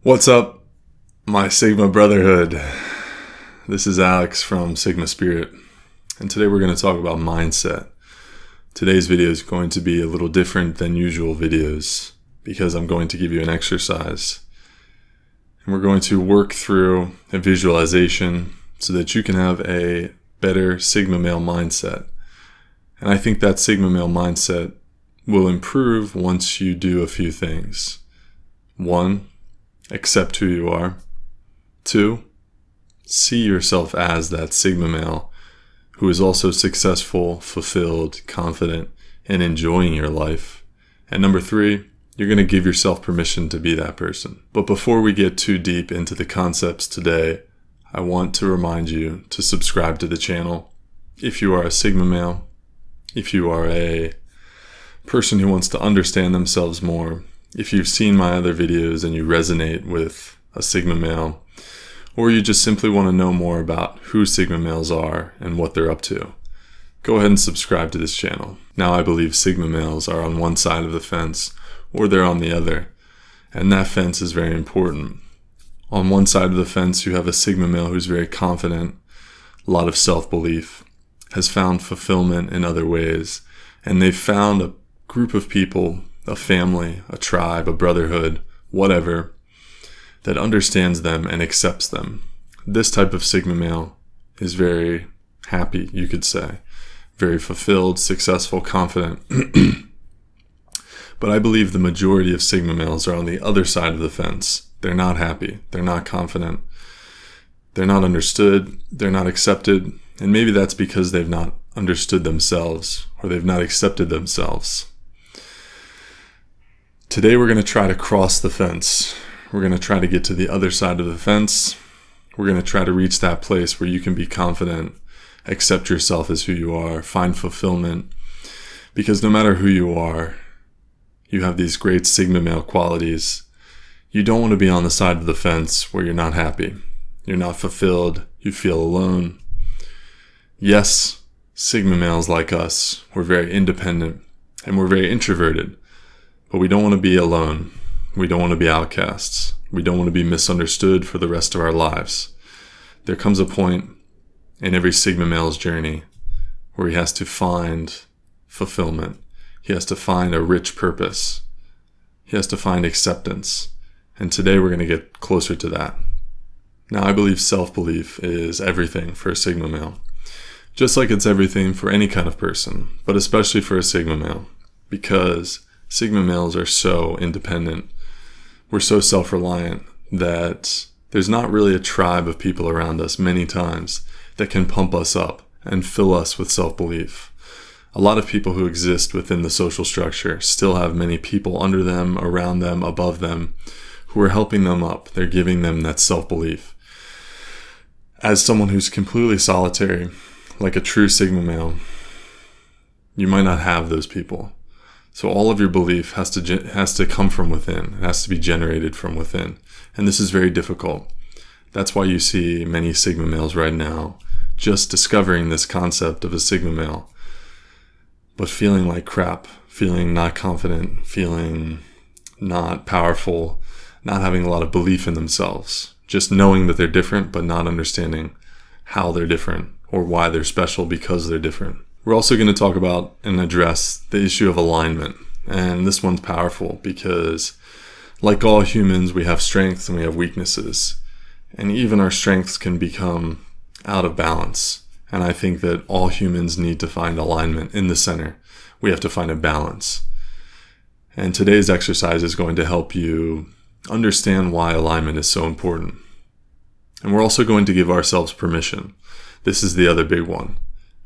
What's up, my Sigma Brotherhood? This is Alex from Sigma Spirit, and today we're going to talk about mindset. Today's video is going to be a little different than usual videos because I'm going to give you an exercise, and we're going to work through a visualization so that you can have a better Sigma male mindset. And I think that Sigma male mindset will improve once you do a few things. 1, accept who you are. 2, see yourself as that Sigma male who is also successful, fulfilled, confident, and enjoying your life. And number 3, you're going to give yourself permission to be that person. But before we get too deep into the concepts today, I want to remind you to subscribe to the channel. If you are a Sigma male, if you are a person who wants to understand themselves more, if you've seen my other videos and you resonate with a Sigma male, or you just simply want to know more about who Sigma males are and what they're up to, go ahead and subscribe to this channel. Now, I believe Sigma males are on one side of the fence or they're on the other, and that fence is very important. On one side of the fence, you have a Sigma male who's very confident, a lot of self-belief, has found fulfillment in other ways, and they've found a group of people, a family, a tribe, a brotherhood, whatever, that understands them and accepts them. This type of Sigma male is very happy, you could say, very fulfilled, successful, confident. But I believe the majority of Sigma males are on the other side of the fence. They're not happy, they're not confident, they're not understood, they're not accepted, and maybe that's because they've not understood themselves or they've not accepted themselves. Today we're going to try to cross the fence. We're going to try to get to the other side of the fence. We're going to try to reach that place where you can be confident, accept yourself as who you are, find fulfillment. Because no matter who you are, you have these great Sigma male qualities. You don't want to be on the side of the fence where you're not happy, you're not fulfilled, you feel alone. Yes, Sigma males like us, we're very independent and we're very introverted. But we don't want to be alone. We don't want to be outcasts. We don't want to be misunderstood for the rest of our lives. There comes a point in every Sigma male's journey where he has to find fulfillment. He has to find a rich purpose. He has to find acceptance. And today we're going to get closer to that. Now, I believe self-belief is everything for a Sigma male. Just like it's everything for any kind of person, but especially for a Sigma male. Because Sigma males are so independent, we're so self-reliant that there's not really a tribe of people around us many times that can pump us up and fill us with self-belief. A lot of people who exist within the social structure still have many people under them, around them, above them, who are helping them up. They're giving them that self-belief. As someone who's completely solitary, like a true Sigma male, you might not have those people. So all of your belief has to come from within. It has to be generated from within. And this is very difficult. That's why you see many Sigma males right now just discovering this concept of a Sigma male, but feeling like crap, feeling not confident, feeling not powerful, not having a lot of belief in themselves, just knowing that they're different, but not understanding how they're different or why they're special because they're different. We're also going to talk about and address the issue of alignment. And this one's powerful because, like all humans, we have strengths and we have weaknesses. And even our strengths can become out of balance. And I think that all humans need to find alignment in the center. We have to find a balance. And today's exercise is going to help you understand why alignment is so important. And we're also going to give ourselves permission. This is the other big one.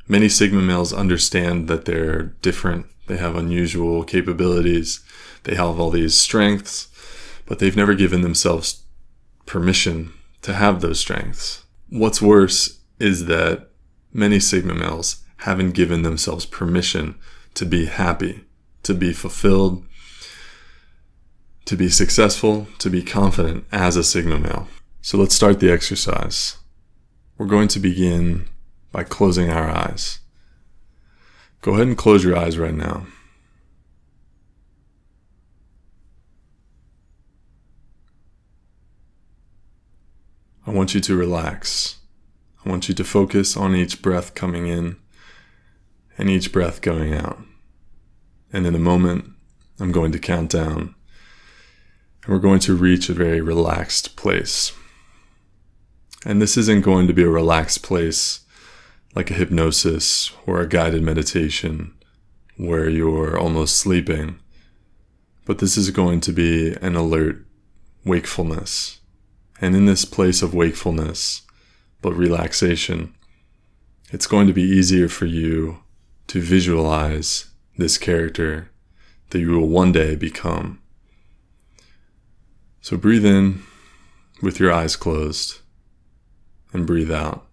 Many Sigma males understand that they're different. They have unusual capabilities. They have all these strengths, but they've never given themselves permission to have those strengths. What's worse is that many Sigma males haven't given themselves permission to be happy, to be fulfilled, to be successful, to be confident as a Sigma male. So let's start the exercise. We're going to begin by closing our eyes. Go ahead and close your eyes right now. I want you to relax. I want you to focus on each breath coming in and each breath going out. And in a moment, I'm going to count down, and we're going to reach a very relaxed place. And this isn't going to be a relaxed place like a hypnosis or a guided meditation where you're almost sleeping, but this is going to be an alert wakefulness. And in this place of wakefulness, but relaxation, it's going to be easier for you to visualize this character that you will one day become. So breathe in with your eyes closed and breathe out.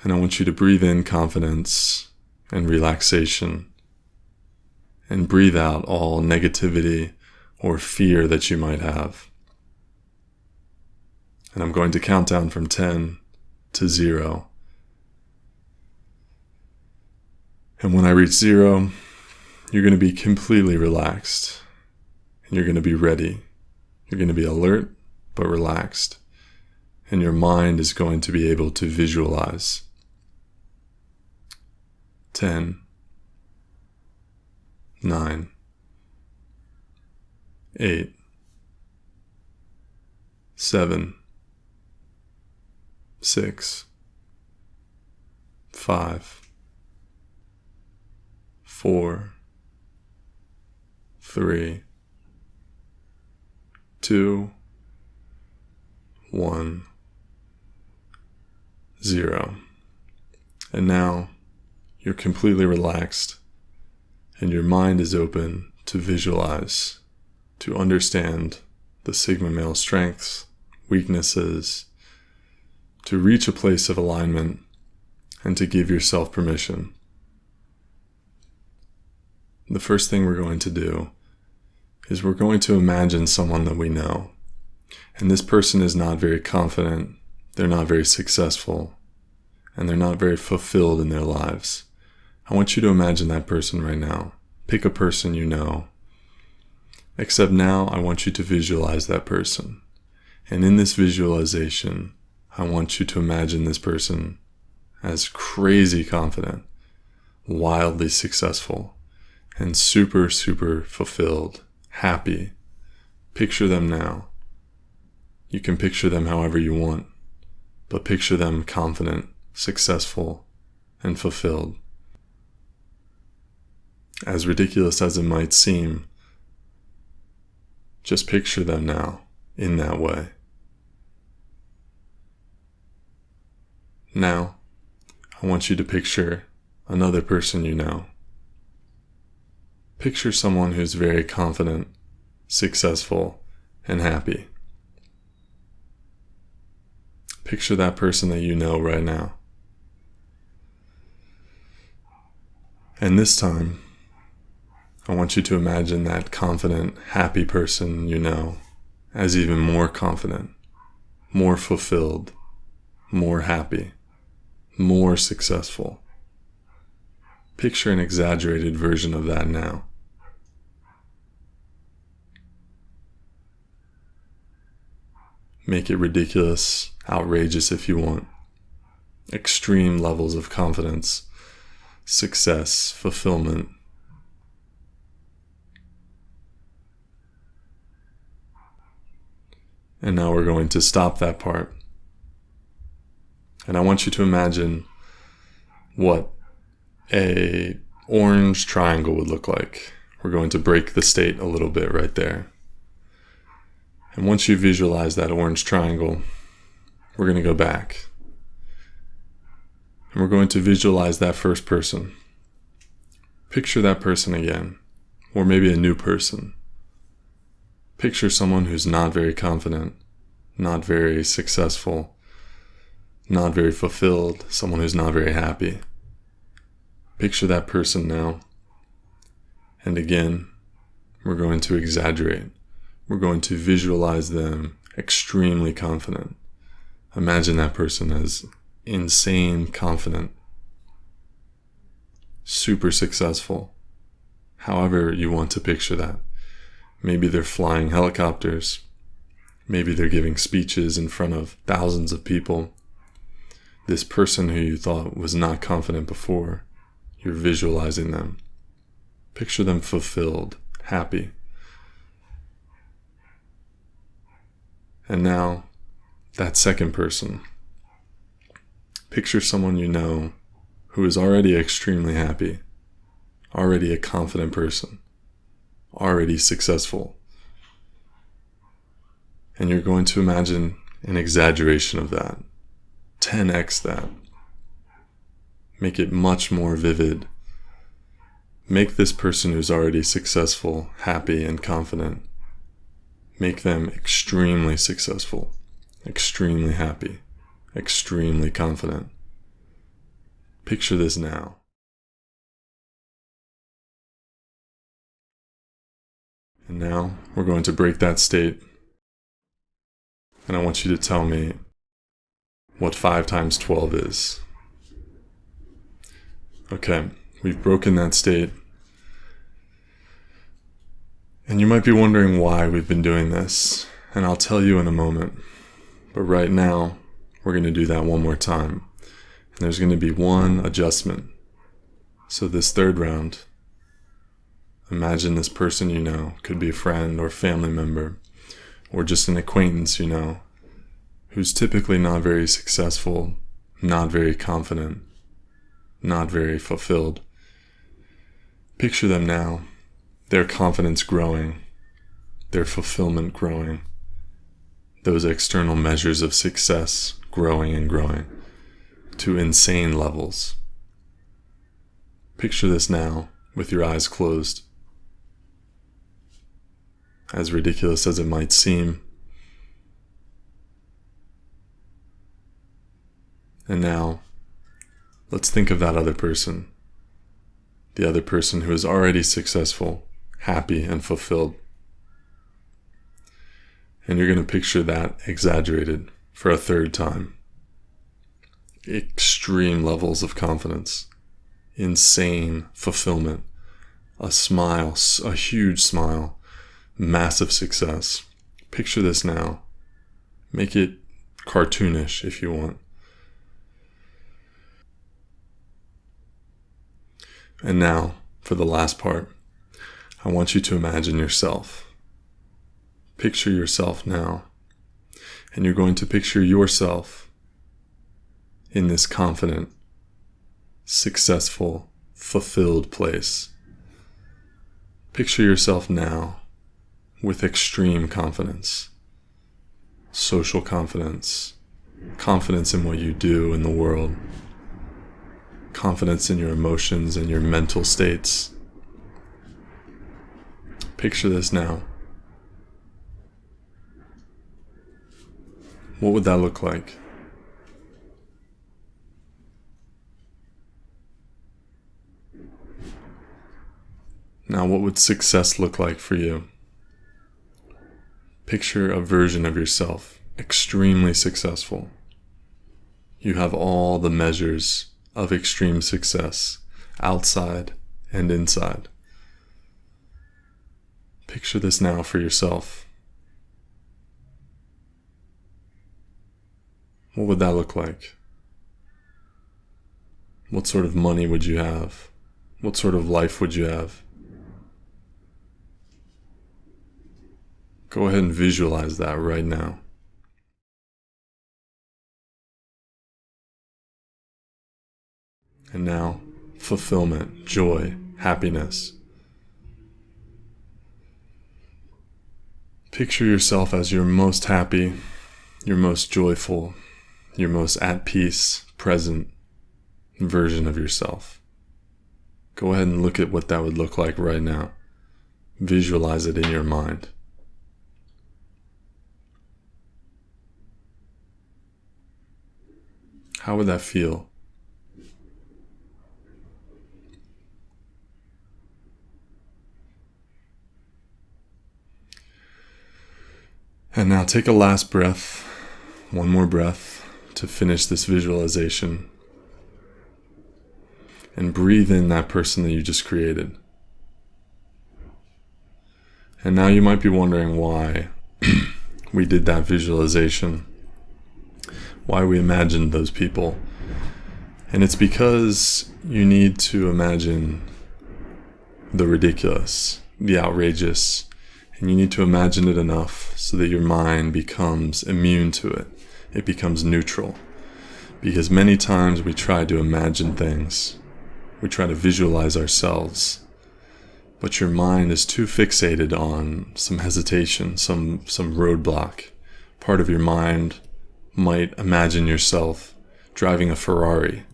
And I want you to breathe in confidence and relaxation and breathe out all negativity or fear that you might have. And I'm going to count down from 10 to 0. And when I reach 0, you're going to be completely relaxed. And you're going to be ready. You're going to be alert, but relaxed. And your mind is going to be able to visualize. 10, 9, 8, 7, 6, 5, 4, 3, 2, 1, 0. And now you're completely relaxed and your mind is open to visualize, to understand the Sigma male strengths, weaknesses, to reach a place of alignment and to give yourself permission. The first thing we're going to do is we're going to imagine someone that we know. And this person is not very confident, they're not very successful, and they're not very fulfilled in their lives. I want you to imagine that person right now. Pick a person you know. Except now I want you to visualize that person. And in this visualization, I want you to imagine this person as crazy confident, wildly successful, and super, super fulfilled, happy. Picture them now. You can picture them however you want, but picture them confident, successful, and fulfilled. As ridiculous as it might seem, just picture them now in that way. Now, I want you to picture another person you know. Picture someone who's very confident, successful, and happy. Picture that person that you know right now. And this time, I want you to imagine that confident, happy person you know as even more confident, more fulfilled, more happy, more successful. Picture an exaggerated version of that now. Make it ridiculous, outrageous if you want. Extreme levels of confidence, success, fulfillment. And now we're going to stop that part. And I want you to imagine what an orange triangle would look like. We're going to break the state a little bit right there. And once you visualize that orange triangle, we're going to go back. And we're going to visualize that first person. Picture that person again, or maybe a new person. Picture someone who's not very confident, not very successful, not very fulfilled, someone who's not very happy. Picture that person now. And again, we're going to exaggerate. We're going to visualize them extremely confident. Imagine that person as insane confident, super successful, however you want to picture that. Maybe they're flying helicopters. Maybe they're giving speeches in front of thousands of people. This person who you thought was not confident before, you're visualizing them. Picture them fulfilled, happy. And now, that second person. Picture someone you know who is already extremely happy, already a confident person, already successful. And you're going to imagine an exaggeration of that, 10x that. Make it much more vivid. Make this person who's already successful, happy, and confident. Make them extremely successful, extremely happy, extremely confident. Picture this now. And now we're going to break that state. And I want you to tell me what 5 times 12 is. Okay, we've broken that state. And you might be wondering why we've been doing this, and I'll tell you in a moment. But right now, we're going to do that one more time. And there's going to be one adjustment. So this third round, imagine this person you know, could be a friend or family member, or just an acquaintance you know, who's typically not very successful, not very confident, not very fulfilled. Picture them now, their confidence growing, their fulfillment growing, those external measures of success growing and growing to insane levels. Picture this now with your eyes closed. As ridiculous as it might seem. And now, let's think of that other person. The other person who is already successful, happy, and fulfilled. And you're going to picture that exaggerated for a third time. Extreme levels of confidence. Insane fulfillment. A smile, a huge smile. Massive success. Picture this now. Make it cartoonish if you want. And now, for the last part, I want you to imagine yourself. Picture yourself now. And you're going to picture yourself in this confident, successful, fulfilled place. Picture yourself now with extreme confidence, social confidence, confidence in what you do in the world, confidence in your emotions and your mental states. Picture this now. What would that look like? Now, what would success look like for you? Picture a version of yourself, extremely successful. You have all the measures of extreme success, outside and inside. Picture this now for yourself. What would that look like? What sort of money would you have? What sort of life would you have? Go ahead and visualize that right now. And now, fulfillment, joy, happiness. Picture yourself as your most happy, your most joyful, your most at peace, present version of yourself. Go ahead and look at what that would look like right now. Visualize it in your mind. How would that feel? And now take a last breath, one more breath to finish this visualization. And breathe in that person that you just created. And now you might be wondering why. we did that visualization, why we imagined those people. And it's because you need to imagine the ridiculous, the outrageous, and you need to imagine it enough so that your mind becomes immune to it. It becomes neutral. Because many times we try to imagine things, we try to visualize ourselves, but your mind is too fixated on some hesitation, some roadblock. Part of your mind might imagine yourself driving a Ferrari,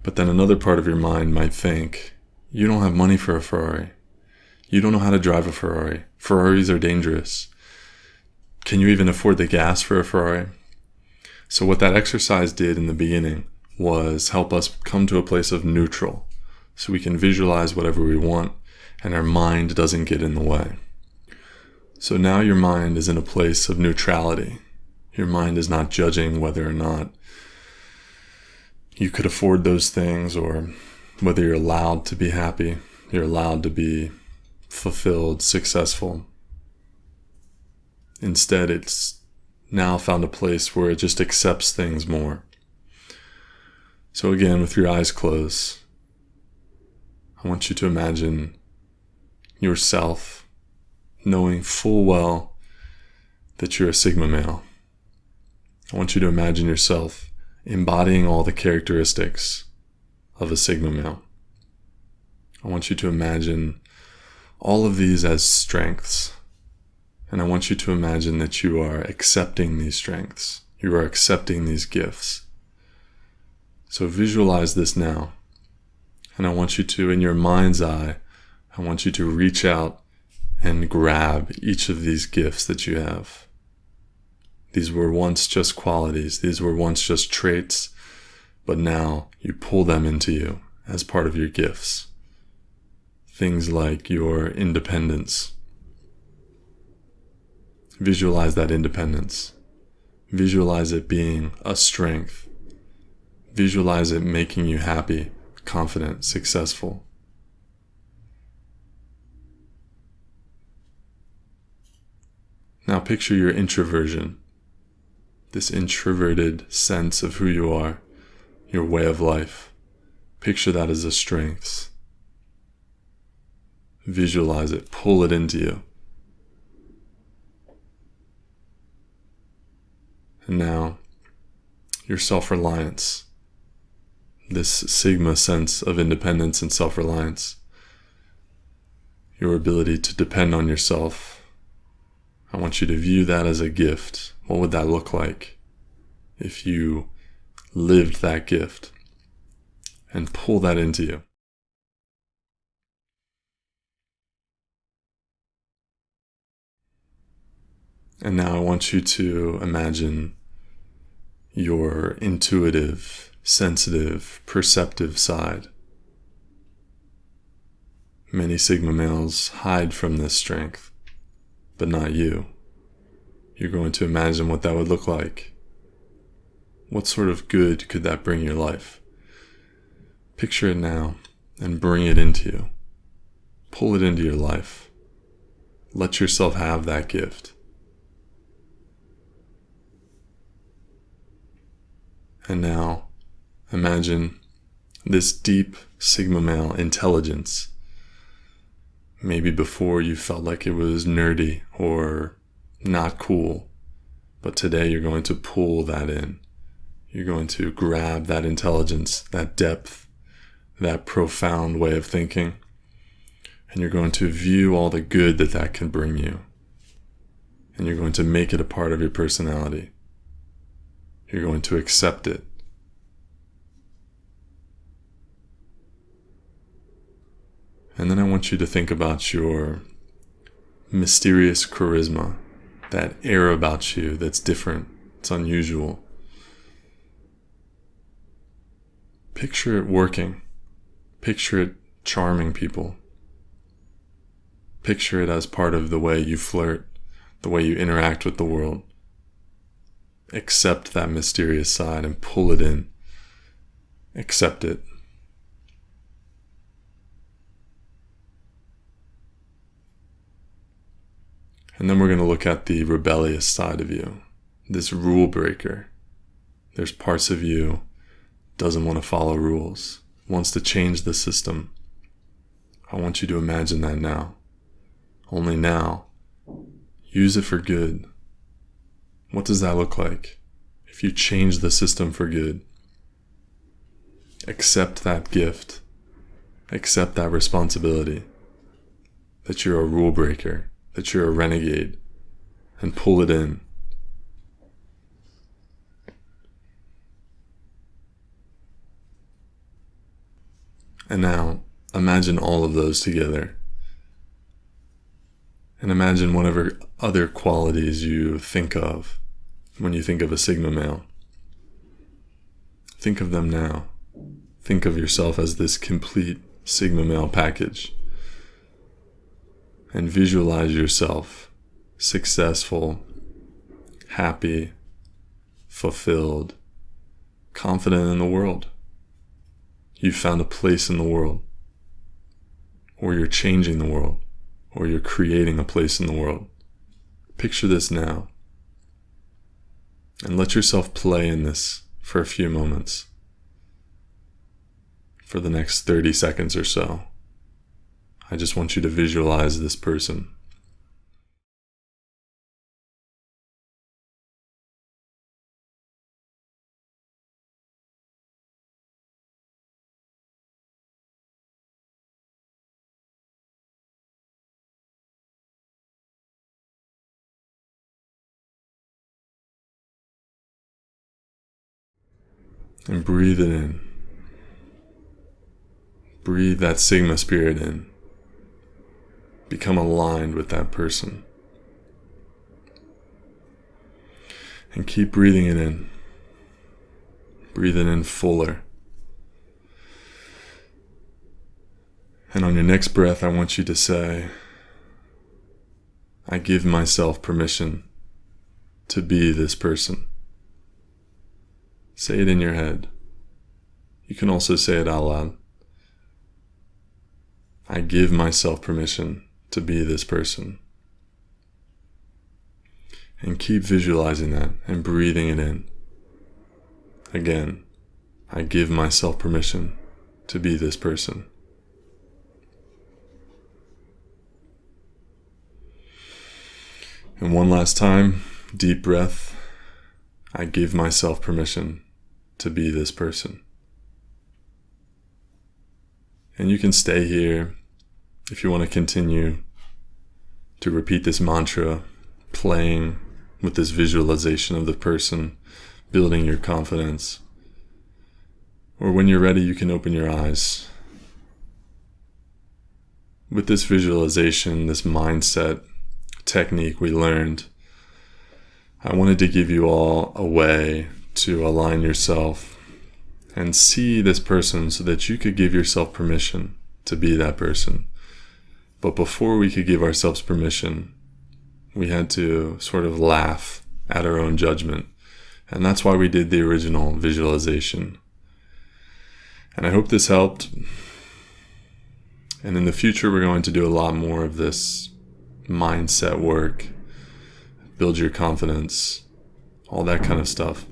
but then another part of your mind might think, you don't have money for a Ferrari. You don't know how to drive a Ferrari. Ferraris are dangerous. Can you even afford the gas for a Ferrari? So what that exercise did in the beginning was help us come to a place of neutral, so we can visualize whatever we want and our mind doesn't get in the way. So now your mind is in a place of neutrality. Your mind is not judging whether or not you could afford those things or whether you're allowed to be happy, you're allowed to be fulfilled, successful. Instead, it's now found a place where it just accepts things more. So again, with your eyes closed, I want you to imagine yourself knowing full well that you're a Sigma male. I want you to imagine yourself embodying all the characteristics of a Sigma male. I want you to imagine all of these as strengths. And I want you to imagine that you are accepting these strengths. You are accepting these gifts. So visualize this now. And I want you to, in your mind's eye, I want you to reach out and grab each of these gifts that you have. These were once just qualities. These were once just traits. But now you pull them into you as part of your gifts. Things like your independence. Visualize that independence. Visualize it being a strength. Visualize it making you happy, confident, successful. Now picture your introversion. This introverted sense of who you are, your way of life. Picture that as a strength. Visualize it, pull it into you. And now, your self-reliance, this Sigma sense of independence and self-reliance, your ability to depend on yourself. I want you to view that as a gift. What would that look like if you lived that gift? And pull that into you. And now I want you to imagine your intuitive, sensitive, perceptive side. Many Sigma males hide from this strength, but not you. You're going to imagine what that would look like. What sort of good could that bring your life? Picture it now and bring it into you. Pull it into your life. Let yourself have that gift. And now, imagine this deep Sigma male intelligence. Maybe before you felt like it was nerdy or not cool, but today you're going to pull that in. You're going to grab that intelligence, that depth, that profound way of thinking, and you're going to view all the good that that can bring you. And you're going to make it a part of your personality. You're going to accept it. And then I want you to think about your mysterious charisma, that air about you that's different, it's unusual. Picture it working. Picture it charming people. Picture it as part of the way you flirt, the way you interact with the world. Accept that mysterious side and pull it in. Accept it. And then we're going to look at the rebellious side of you, this rule breaker. There's parts of you doesn't want to follow rules, wants to change the system. I want you to imagine that now. Only now. Use it for good. What does that look like? If you change the system for good, accept that gift. Accept that responsibility. That you're a rule breaker. That you're a renegade. And pull it in. And now, imagine all of those together. And imagine whatever other qualities you think of when you think of a Sigma male. Think of them now. Think of yourself as this complete Sigma male package. And visualize yourself successful, happy, fulfilled, confident in the world. You've found a place in the world, or you're changing the world, or you're creating a place in the world. Picture this now, and let yourself play in this for a few moments, for the next 30 seconds or so. I just want you to visualize this person. And breathe it in. Breathe that Sigma spirit in. Become aligned with that person. And keep breathing it in. Breathe it in fuller. And on your next breath, I want you to say, I give myself permission to be this person. Say it in your head. You can also say it out loud. I give myself permission to be this person. And keep visualizing that and breathing it in. Again, I give myself permission to be this person. And one last time, deep breath. I give myself permission to be this person. And you can stay here if you want to continue to repeat this mantra, playing with this visualization of the person, building your confidence. Or when you're ready, you can open your eyes. With this visualization, this mindset technique we learned, I wanted to give you all a way to align yourself and see this person so that you could give yourself permission to be that person. But before we could give ourselves permission, we had to sort of laugh at our own judgment. And that's why we did the original visualization. And I hope this helped. And in the future, we're going to do a lot more of this mindset work, build your confidence, all that kind of stuff.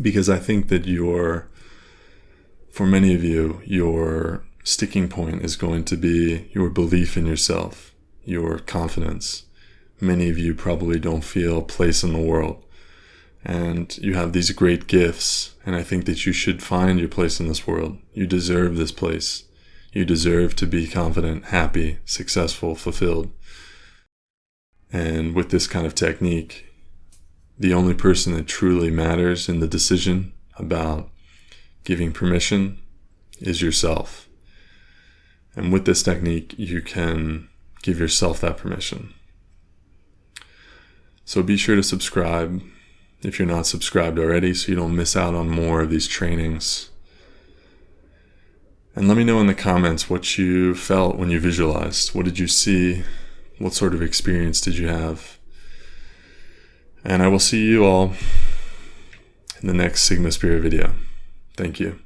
Because I think that for many of you, your sticking point is going to be your belief in yourself, your confidence. Many of you probably don't feel a place in the world, and you have these great gifts, and I think that you should find your place in this world. You deserve this place. You deserve to be confident, happy, successful, fulfilled. And with this kind of technique, the only person that truly matters in the decision about giving permission is yourself. And with this technique, you can give yourself that permission. So be sure to subscribe if you're not subscribed already, so you don't miss out on more of these trainings. And let me know in the comments what you felt when you visualized. What did you see? What sort of experience did you have? And I will see you all in the next Sigma Spirit video. Thank you.